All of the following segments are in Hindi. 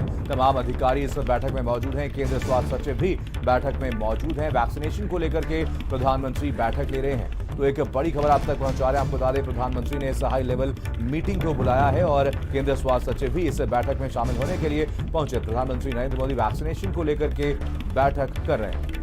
तमाम अधिकारी इस बैठक में मौजूद हैं। केंद्रीय स्वास्थ्य सचिव भी बैठक में मौजूद हैं। वैक्सीनेशन को लेकर के प्रधानमंत्री बैठक ले रहे हैं। तो एक बड़ी खबर आप तक पहुंचा रहे हैं। आपको बता दें, प्रधानमंत्री ने इस हाई लेवल मीटिंग को बुलाया है और केंद्रीय स्वास्थ्य सचिव भी इस बैठक में शामिल होने के लिए पहुंचे। प्रधानमंत्री नरेंद्र मोदी वैक्सीनेशन को लेकर के बैठक कर रहे हैं।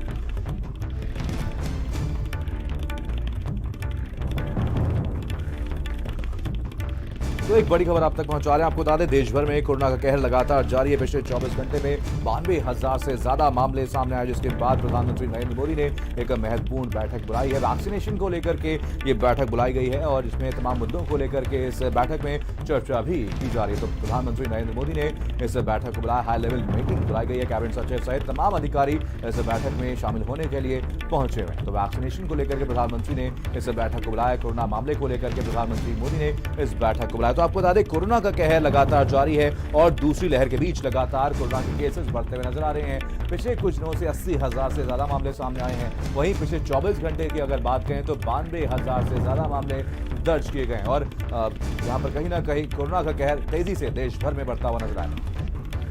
तो एक बड़ी खबर आप तक पहुंचा रहे हैं। आपको बता दें, देश भर में कोरोना का कहर लगातार जारी है। पिछले 24 घंटे में 92,000 से ज्यादा मामले सामने आए, जिसके बाद प्रधानमंत्री नरेंद्र मोदी ने एक महत्वपूर्ण बैठक बुलाई है। वैक्सीनेशन को लेकर के ये बैठक बुलाई गई है और इसमें तमाम मुद्दों को लेकर के इस बैठक में चर्चा भी की जा रही है। तो प्रधानमंत्री नरेंद्र मोदी ने इस बैठक को बुलाया, हाई लेवल मीटिंग बुलाई गई है। कैबिनेट सचिव सहित तमाम अधिकारी इस बैठक में शामिल होने के लिए पहुंचे हुए हैं। तो वैक्सीनेशन को लेकर के प्रधानमंत्री ने इस बैठक को बुलाया। कोरोना मामले को लेकर के प्रधानमंत्री मोदी ने इस बैठक को बुलाया। तो आपको बता दें, कोरोना का कहर लगातार जारी है और दूसरी लहर के बीच लगातार कोरोना के केसेस बढ़ते हुए नजर आ रहे हैं। पिछले कुछ दिनों से 80,000 से ज्यादा मामले सामने आए हैं। वहीं पिछले 24 घंटे की अगर बात करें तो 92,000 से ज्यादा मामले दर्ज किए गए और यहां पर कहीं ना कहीं कोरोना का कहर तेजी से देश भर में बढ़ता हुआ नजर आया।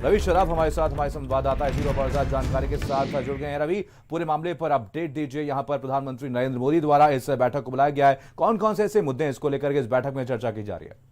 रवि शराफ हमारे साथ, हमारे संवाददाता जीरो बरसात जानकारी के साथ जुड़ गए हैं। रवि, पूरे मामले पर अपडेट दीजिए। यहां पर प्रधानमंत्री नरेंद्र मोदी द्वारा इस बैठक को बुलाया गया है। कौन कौन से ऐसे मुद्दे हैं इसको लेकर के इस बैठक में चर्चा की जा रही है?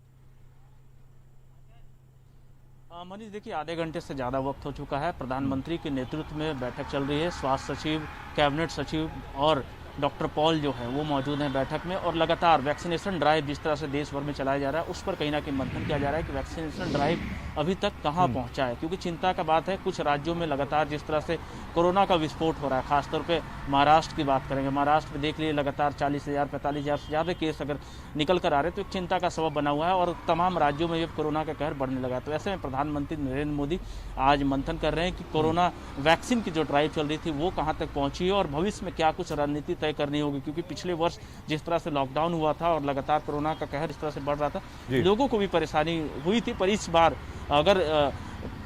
मनीष, देखिए, आधे घंटे से ज़्यादा वक्त हो चुका है। प्रधानमंत्री के नेतृत्व में बैठक चल रही है। स्वास्थ्य सचिव, कैबिनेट सचिव और डॉक्टर पॉल जो है वो मौजूद हैं बैठक में। और लगातार वैक्सीनेशन ड्राइव जिस तरह से देश भर में चलाया जा रहा है, उस पर कहीं ना कहीं मंथन किया जा रहा है कि वैक्सीनेशन ड्राइव अभी तक कहां पहुंचा है। क्योंकि चिंता का बात है, कुछ राज्यों में लगातार जिस तरह से कोरोना का विस्फोट हो रहा है, खासतौर पे महाराष्ट्र की बात करेंगे। महाराष्ट्र में देख लीजिए, लगातार 40,000 45,000 से ज़्यादा केस अगर निकल कर आ रहे हैं, तो एक चिंता का सबब बना हुआ है और तमाम राज्यों में अब कोरोना का कहर बढ़ने लगा है। तो ऐसे में प्रधानमंत्री नरेंद्र मोदी आज मंथन कर रहे हैं कि कोरोना वैक्सीन की जो ड्राइव चल रही थी वो कहाँ तक पहुंची है और भविष्य में क्या कुछ रणनीति तय करनी होगी। क्योंकि पिछले वर्ष जिस तरह से लॉकडाउन हुआ था और लगातार कोरोना का कहर इस तरह से बढ़ रहा था, लोगों को भी परेशानी हुई थी। पर इस बार अगर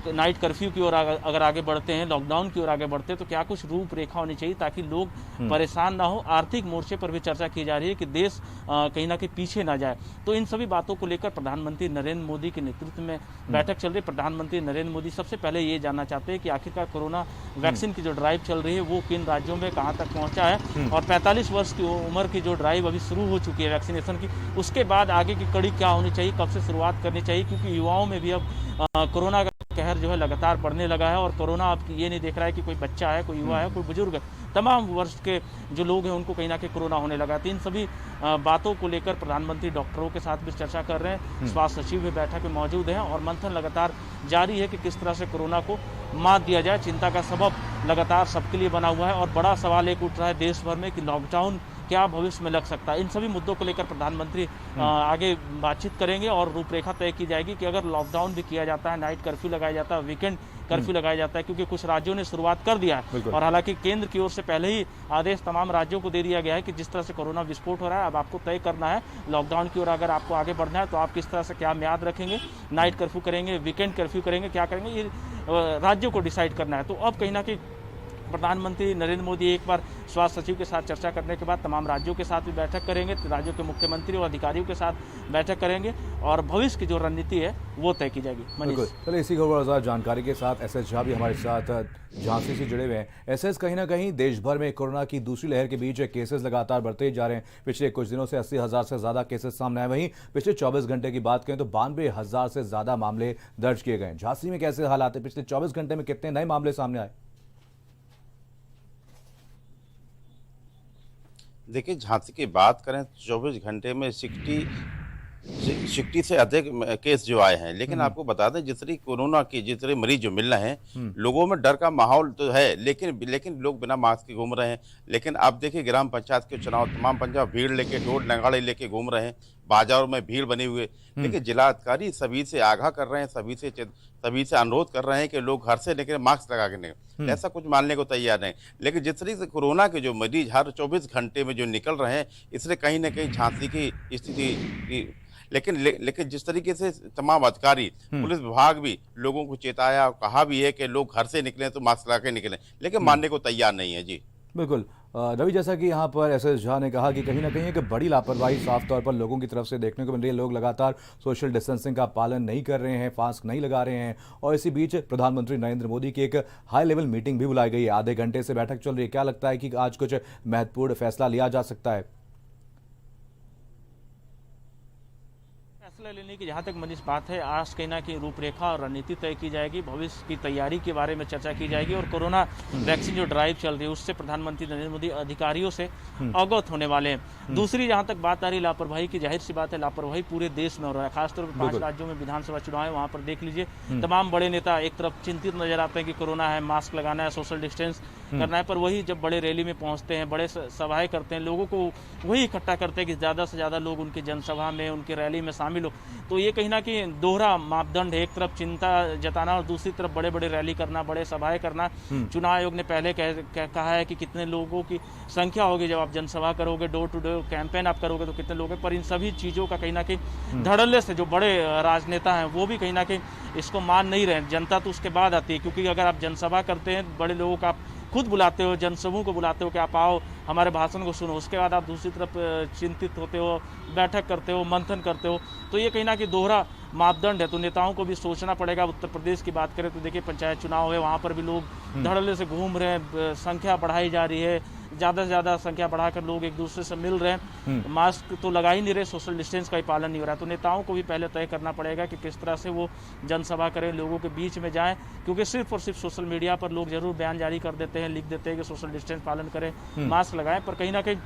नाइट कर्फ्यू की ओर अगर आगे बढ़ते हैं, लॉकडाउन की ओर आगे बढ़ते हैं, तो क्या कुछ रूपरेखा होनी चाहिए ताकि लोग परेशान ना हो। आर्थिक मोर्चे पर भी चर्चा की जा रही है कि देश कहीं ना कहीं पीछे ना जाए। तो इन सभी बातों को लेकर प्रधानमंत्री नरेंद्र मोदी के नेतृत्व में बैठक चल रही है। प्रधानमंत्री नरेंद्र मोदी सबसे पहले ये जानना चाहते हैं कि आखिरकार कोरोना वैक्सीन की जो ड्राइव चल रही है वो किन राज्यों में कहाँ तक पहुँचा है और 45 वर्ष की उम्र की जो ड्राइव अभी शुरू हो चुकी है वैक्सीनेशन की, उसके बाद आगे की कड़ी क्या होनी चाहिए, कब से शुरुआत करनी चाहिए। क्योंकि युवाओं में भी अब कोरोना का कहर जो है लगातार बढ़ने लगा है और कोरोना अब ये नहीं देख रहा है कि कोई बच्चा है, कोई युवा है, कोई बुजुर्ग है। तमाम वर्ष के जो लोग हैं उनको कहीं ना कहीं कोरोना होने लगा है। तो इन सभी बातों को लेकर प्रधानमंत्री डॉक्टरों के साथ भी चर्चा कर रहे हैं। स्वास्थ्य सचिव भी बैठक में मौजूद हैं और मंथन लगातार जारी है कि किस तरह से कोरोना को मात दिया जाए। चिंता का सबब लगातार सबके लिए बना हुआ है और बड़ा सवाल एक उठ रहा है देश भर में कि लॉकडाउन क्या भविष्य में लग सकता है। इन सभी मुद्दों को लेकर प्रधानमंत्री आगे बातचीत करेंगे और रूपरेखा तय की जाएगी कि अगर लॉकडाउन भी किया जाता है, नाइट कर्फ्यू लगाया जाता है, वीकेंड कर्फ्यू लगाया जाता है, क्योंकि कुछ राज्यों ने शुरुआत कर दिया है और हालांकि केंद्र की ओर से पहले ही आदेश तमाम राज्यों को दे दिया गया है कि जिस तरह से कोरोना विस्फोट हो रहा है, अब आपको तय करना है लॉकडाउन की ओर अगर आपको आगे बढ़ना है तो आप किस तरह से क्या म्याद रखेंगे, नाइट कर्फ्यू करेंगे, वीकेंड कर्फ्यू करेंगे, क्या करेंगे, ये राज्यों को डिसाइड करना है। तो अब कहीं ना कहीं प्रधानमंत्री नरेंद्र मोदी एक बार स्वास्थ्य सचिव के साथ चर्चा करने के बाद तमाम राज्यों के साथ भी बैठक करेंगे, राज्यों के मुख्यमंत्री और अधिकारियों के साथ बैठक करेंगे और भविष्य की जो रणनीति है वो तय की जाएगी। चलिए, इसी खबर जानकारी के साथ एसएस झा भी हमारे साथ झांसी से जुड़े हुए हैं। एसएस, कहीं ना कहीं देश भर में कोरोना की दूसरी लहर के बीच केसेस लगातार बढ़ते जा रहे हैं। पिछले कुछ दिनों से 80,000 से ज्यादा केसेस सामने आए। वहीं पिछले 24 घंटे की बात करें तो 92,000 से ज्यादा मामले दर्ज किए गए। झांसी में कैसे हालात है? पिछले 24 घंटे में कितने नए मामले सामने आए? देखिए, झांसी की बात करें 24 घंटे में 60 से अधिक केस जो आए हैं। लेकिन आपको बता दें, जितनी कोरोना की जितने मरीज जो मिल रहे हैं, लोगों में डर का माहौल तो है, लेकिन लोग बिना मास्क के घूम रहे हैं। लेकिन आप देखिए, ग्राम पंचायत के चुनाव, तमाम पंचायत भीड़ लेके, ढोल नगाड़े लेके घूम रहे हैं, बाजारों में भीड़ बनी हुई है। लेकिन जिलाधिकारी सभी से आगाह कर रहे हैं, सभी से अनुरोध कर रहे हैं कि लोग घर से निकले मास्क लगा के निकलें। ऐसा कुछ मानने को तैयार नहीं। लेकिन जिस तरीके से कोरोना के जो मरीज हर 24 घंटे में जो निकल रहे हैं, इसलिए कहीं ना कहीं झांसी की स्थिति लेकिन जिस तरीके से तमाम अधिकारी, पुलिस विभाग भी लोगों को चेताया और कहा भी है कि लोग घर से निकलें तो मास्क लगा के निकलें, लेकिन मानने को तैयार नहीं है। जी बिल्कुल। रवि, जैसा कि यहाँ पर एसएस झा ने कहा कि कहीं ना कहीं एक बड़ी लापरवाही साफ तौर पर लोगों की तरफ से देखने को मिल रही है। लोग लगातार सोशल डिस्टेंसिंग का पालन नहीं कर रहे हैं, मास्क नहीं लगा रहे हैं, और इसी बीच प्रधानमंत्री नरेंद्र मोदी की एक हाई लेवल मीटिंग भी बुलाई गई है। आधे घंटे से बैठक चल रही है। क्या लगता है कि आज कुछ महत्वपूर्ण फैसला लिया जा सकता है? फैसला लेने की जहाँ तक मनीष बात है, आज कहीं ना कहीं रूपरेखा और रणनीति तय की जाएगी, भविष्य की तैयारी के बारे में चर्चा की जाएगी, और कोरोना वैक्सीन जो ड्राइव चल रही है उससे प्रधानमंत्री नरेंद्र मोदी अधिकारियों से अवगत होने वाले हैं। दूसरी जहाँ तक बात आ रही लापरवाही की, जाहिर सी बात है लापरवाही पूरे देश में हो रहा है। खासतौर पर 5 राज्यों में विधानसभा चुनाव है, वहाँ पर देख लीजिए तमाम बड़े नेता एक तरफ चिंतित नजर आते हैं कि कोरोना है, मास्क लगाना है, सोशल डिस्टेंस करना है, पर वही जब बड़े रैली में पहुंचते हैं, बड़े सभाएं करते हैं, लोगों को वही इकट्ठा करते हैं कि ज़्यादा से ज़्यादा लोग उनकी जनसभा में, उनकी रैली में शामिल हो। तो ये कहीं ना कहीं दोहरा मापदंड है, एक तरफ चिंता जताना और दूसरी तरफ बड़े बड़े रैली करना, बड़े सभाएं करना। चुनाव आयोग ने पहले कहा है कि कितने लोगों की संख्या होगी जब आप जनसभा करोगे, डोर टू डोर कैंपेन आप करोगे तो कितने लोग हैं, पर इन सभी चीज़ों का कहीं ना कहीं धड़ल्ले से जो बड़े राजनेता हैं वो भी कहीं ना कहीं इसको मान नहीं रहे। जनता तो उसके बाद आती है, क्योंकि अगर आप जनसभा करते हैं, बड़े लोगों का खुद बुलाते हो, जनसमूह को बुलाते हो कि आप आओ हमारे भाषण को सुनो, उसके बाद आप दूसरी तरफ चिंतित होते हो, बैठक करते हो, मंथन करते हो, तो ये कहीं ना कहीं दोहरा मापदंड है। तो नेताओं को भी सोचना पड़ेगा। उत्तर प्रदेश की बात करें तो देखिए पंचायत चुनाव है, वहाँ पर भी लोग धड़ल्ले से घूम रहे हैं, संख्या बढ़ाई जा रही है, ज़्यादा से ज़्यादा संख्या बढ़ाकर लोग एक दूसरे से मिल रहे हैं, मास्क तो लगा ही नहीं रहे, सोशल डिस्टेंस का ही पालन नहीं हो रहा। तो नेताओं को भी पहले तय करना पड़ेगा कि किस तरह से वो जनसभा करें, लोगों के बीच में जाएं, क्योंकि सिर्फ और सिर्फ सोशल मीडिया पर लोग जरूर बयान जारी कर देते हैं, लिख देते हैं कि सोशल डिस्टेंस पालन करें, मास्क लगाएं, पर कहीं ना कहीं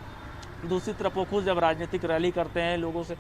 दूसरी तरफ वो खुद जब राजनीतिक रैली करते हैं, लोगों से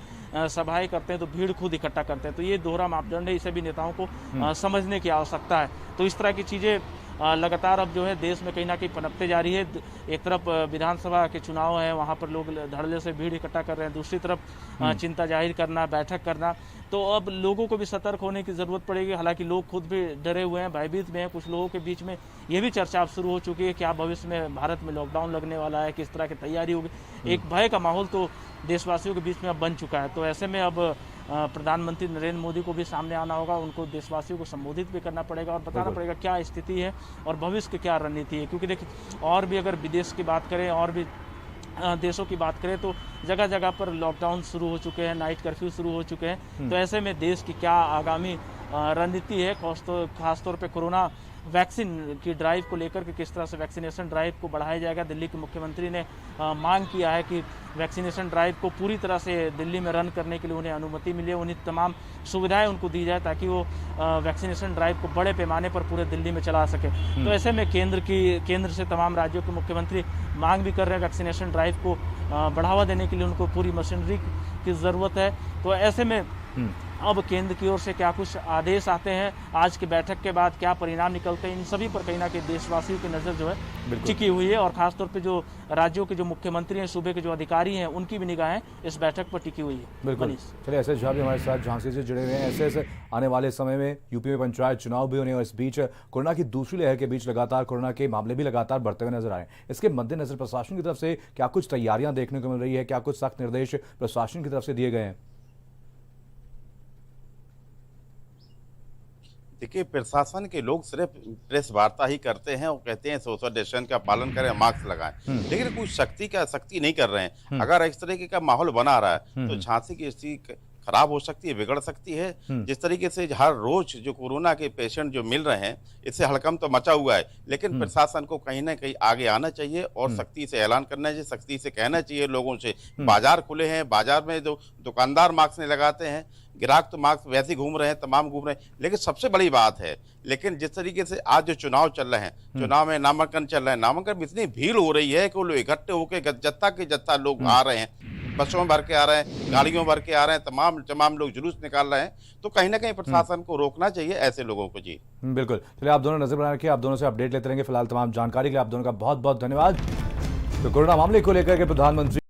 सभाएं करते हैं, तो भीड़ खुद इकट्ठा करते हैं। तो ये दोहरा मापदंड है, इसे भी नेताओं को समझने की आवश्यकता है। तो इस तरह की चीज़ें लगातार अब जो है देश में कहीं ना कहीं पनपते जा रही है। एक तरफ विधानसभा के चुनाव है, वहाँ पर लोग धड़ल्ले से भीड़ इकट्ठा कर रहे हैं, दूसरी तरफ चिंता जाहिर करना, बैठक करना। तो अब लोगों को भी सतर्क होने की ज़रूरत पड़ेगी। हालांकि लोग खुद भी डरे हुए हैं, भयभीत में हैं। कुछ लोगों के बीच में ये भी चर्चा अब शुरू हो चुकी है क्या भविष्य में भारत में लॉकडाउन लगने वाला है, किस तरह की तैयारी होगी। एक भय का माहौल तो देशवासियों के बीच में अब बन चुका है। तो ऐसे में अब प्रधानमंत्री नरेंद्र मोदी को भी सामने आना होगा, उनको देशवासियों को संबोधित भी करना पड़ेगा और बताना पड़ेगा क्या स्थिति है और भविष्य की क्या रणनीति है। क्योंकि देखिए और भी अगर विदेश की बात करें और भी देशों की बात करें तो जगह जगह पर लॉकडाउन शुरू हो चुके हैं, नाइट कर्फ्यू शुरू हो चुके हैं। तो ऐसे में देश की क्या आगामी रणनीति है, खासतौर पे कोरोना वैक्सीन की ड्राइव को लेकर के किस तरह से वैक्सीनेशन ड्राइव को बढ़ाया जाएगा। दिल्ली के मुख्यमंत्री ने मांग किया है कि वैक्सीनेशन ड्राइव को पूरी तरह से दिल्ली में रन करने के लिए उन्हें अनुमति मिले, उन्हें तमाम सुविधाएं उनको दी जाए ताकि वो वैक्सीनेशन ड्राइव को बड़े पैमाने पर पूरे दिल्ली में चला सके। तो ऐसे में केंद्र से तमाम राज्यों के मुख्यमंत्री मांग भी कर रहे हैं वैक्सीनेशन ड्राइव को बढ़ावा देने के लिए उनको पूरी मशीनरी की ज़रूरत है। तो ऐसे में अब केंद्र की ओर से क्या कुछ आदेश आते हैं, आज की बैठक के बाद क्या परिणाम निकलते हैं, इन सभी पर कहीं ना कहीं देशवासियों की नज़र जो है टिकी हुई है। और खासतौर पे जो राज्यों के जो मुख्यमंत्री हैं, सूबे के जो अधिकारी हैं, उनकी भी निगाहें इस बैठक पर टिकी हुई है। बिल्कुल। चलिए एसएस झा भी हमारे साथ झांसी से जुड़े हुए हैं। एसएस, आने वाले समय में यूपी में पंचायत चुनाव भी होने और इस बीच कोरोना की दूसरी लहर के बीच लगातार कोरोना के मामले भी लगातार बढ़ते हुए नजर आए। इसके मद्देनजर प्रशासन की तरफ से क्या कुछ तैयारियां देखने को मिल रही है, क्या कुछ सख्त निर्देश प्रशासन की तरफ से दिए गए हैं? देखिए प्रशासन के लोग सिर्फ प्रेस वार्ता ही करते हैं और कहते हैं सोशल डिस्टेंस का पालन करें, मास्क लगाएं, लेकिन कुछ सख्ती नहीं कर रहे हैं। अगर इस तरीके का माहौल बना रहा है तो झांसी की स्थिति खराब हो सकती है, बिगड़ सकती है। जिस तरीके से हर रोज जो कोरोना के पेशेंट जो मिल रहे हैं, इससे हड़कंप तो मचा हुआ है, लेकिन प्रशासन को कहीं ना कहीं आगे आना चाहिए और सख्ती से ऐलान करना चाहिए, सख्ती से कहना चाहिए लोगों से। बाजार खुले हैं, बाजार में जो दुकानदार मास्क नहीं लगाते हैं, ग्राहक तो मास्क वैसे ही घूम रहे हैं, तमाम घूम रहे हैं। लेकिन सबसे बड़ी बात है, लेकिन जिस तरीके से आज जो चुनाव चल रहे हैं, चुनाव में नामांकन चल रहे हैं, नामांकन में इतनी भीड़ हो रही है कि वो लोग इकट्ठे होकर जत्था के जत्था लोग आ रहे हैं, बसों में भर के आ रहे हैं, गाड़ियों भर के आ रहे हैं, तमाम लोग जुलूस निकाल रहे हैं। तो कहीं ना कहीं प्रशासन को रोकना चाहिए ऐसे लोगों को। जी बिल्कुल। चलिए आप दोनों नजर बना रखिए, आप दोनों से अपडेट लेते रहेंगे। फिलहाल तमाम जानकारी के लिए आप दोनों का बहुत बहुत धन्यवाद। तो कोरोना मामले को लेकर के प्रधानमंत्री